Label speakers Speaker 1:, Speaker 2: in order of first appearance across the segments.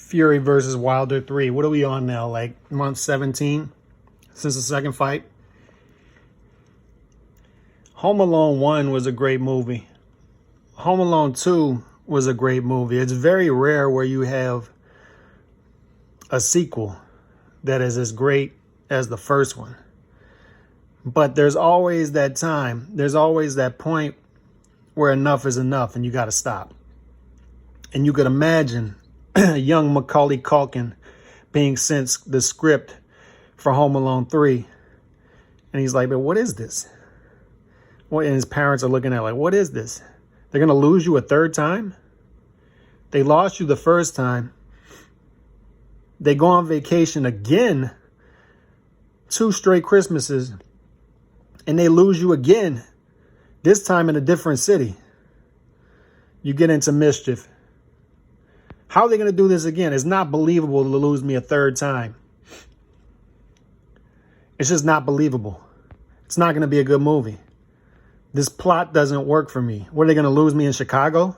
Speaker 1: Fury versus Wilder 3. What are we on now? Like month 17 since the second fight? Home Alone 1 was a great movie. Home Alone 2 was a great movie. It's very rare where you have a sequel that is as great as the first one. But there's always that time. There's always that point where enough is enough and you got to stop. And you could imagine young Macaulay Culkin being sent the script for Home Alone 3. And he's like, but what is this? And his parents are looking at like, what is this? They're going to lose you a third time? They lost you the first time. They go on vacation again, 2 straight Christmases, and they lose you again, this time in a different city. You get into mischief. How are they going to do this again? It's not believable to lose me a third time. It's just not believable. It's not going to be a good movie. This plot doesn't work for me. What, are they going to lose me in Chicago?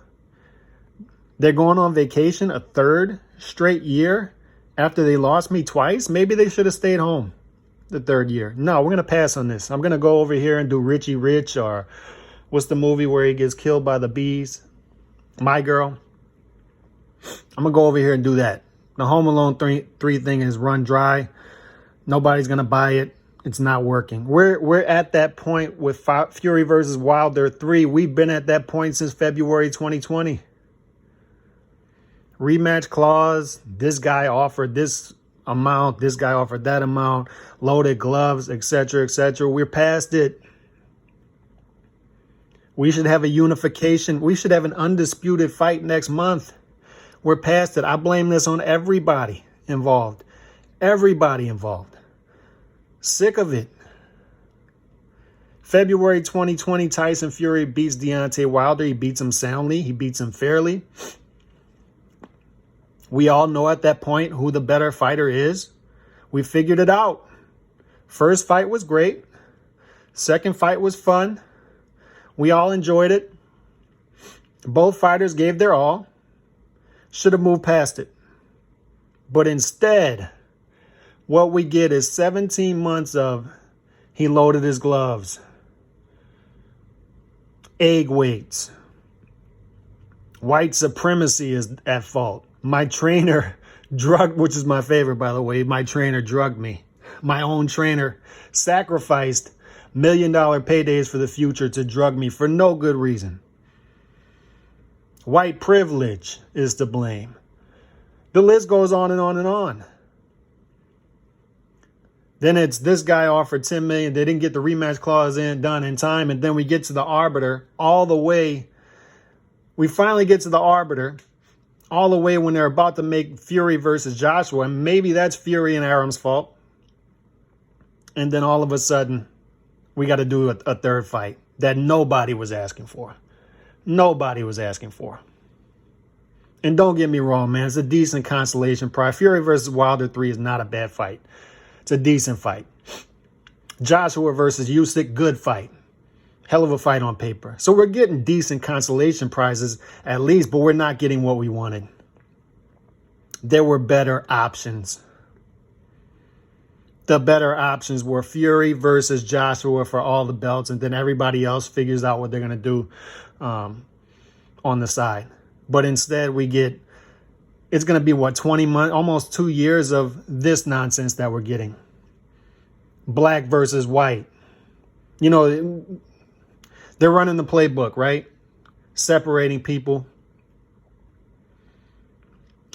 Speaker 1: They're going on vacation a third straight year after they lost me twice? Maybe they should have stayed home the third year. No, we're going to pass on this. I'm going to go over here and do Richie Rich, or what's the movie where he gets killed by the bees? My Girl. I'm going to go over here and do that. The Home Alone 3 thing is run dry. Nobody's going to buy it. It's not working. We're at that point with Fury versus Wilder 3. We've been at that point since February 2020. Rematch clause. This guy offered this amount. This guy offered that amount. Loaded gloves, etc., etc. We're past it. We should have a unification. We should have an undisputed fight next month. We're past it. I blame this on everybody involved. Everybody involved. Sick of it. February 2020, Tyson Fury beats Deontay Wilder. He beats him soundly. He beats him fairly. We all know at that point who the better fighter is. We figured it out. First fight was great. Second fight was fun. We all enjoyed it. Both fighters gave their all. Should have moved past it. But instead, what we get is 17 months of he loaded his gloves. Egg weights. White supremacy is at fault. My trainer drugged, which is my favorite, by the way. My trainer drugged me. My own trainer sacrificed $1 million paydays for the future to drug me for no good reason. White privilege is to blame. The list goes on and on and on. Then it's this guy offered $10 million. They didn't get the rematch clause done in time. And then we get to the arbiter all the way. We finally get to the arbiter all the way when they're about to make Fury versus Joshua. And maybe that's Fury and Aram's fault. And then all of a sudden, we got to do a third fight that nobody was asking for. Nobody was asking for. And don't get me wrong, man. It's a decent consolation prize. Fury versus Wilder 3 is not a bad fight. It's a decent fight. Joshua versus Usyk, good fight. Hell of a fight on paper. So we're getting decent consolation prizes at least, but we're not getting what we wanted. There were better options. The better options were Fury versus Joshua for all the belts, and then everybody else figures out what they're going to do on the side. But instead we get, it's going to be what, 20 months, almost 2 years of this nonsense that we're getting. Black versus white. You know, they're running the playbook, right? Separating people.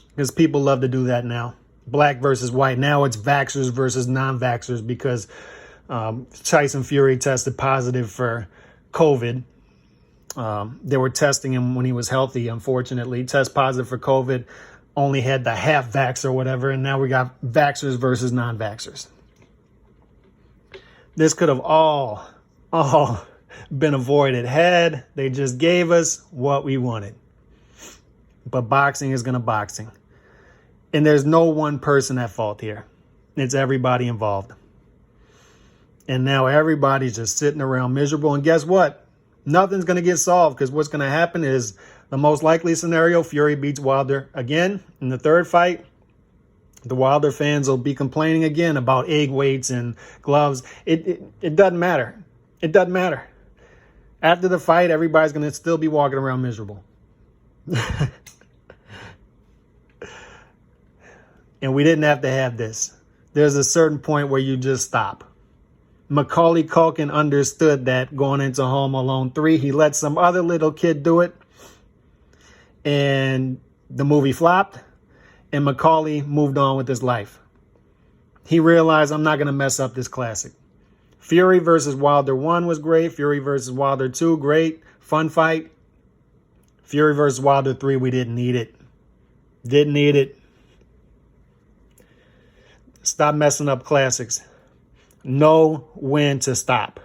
Speaker 1: Because people love to do that now. Black versus white. Now it's vaxxers versus non-vaxxers because Tyson Fury tested positive for COVID. They were testing him when he was healthy, unfortunately. Test positive for COVID. Only had the half vax or whatever. And now we got vaxxers versus non-vaxxers. This could have all been avoided had they just gave us what we wanted. But boxing is going to boxing. And there's no one person at fault here. It's everybody involved. And now everybody's just sitting around miserable. And guess what? Nothing's going to get solved because what's going to happen is The most likely scenario, Fury beats Wilder again in the third fight. The Wilder fans will be complaining again about egg weights and gloves. It doesn't matter. It doesn't matter. After the fight, everybody's going to still be walking around miserable. And we didn't have to have this. There's a certain point where you just stop. Macaulay Culkin understood that going into Home Alone 3. He let some other little kid do it. And the movie flopped. And Macaulay moved on with his life. He realized, I'm not going to mess up this classic. Fury versus Wilder 1 was great. Fury versus Wilder 2, great. Fun fight. Fury versus Wilder 3, we didn't need it. Didn't need it. Stop messing up classics. Know when to stop.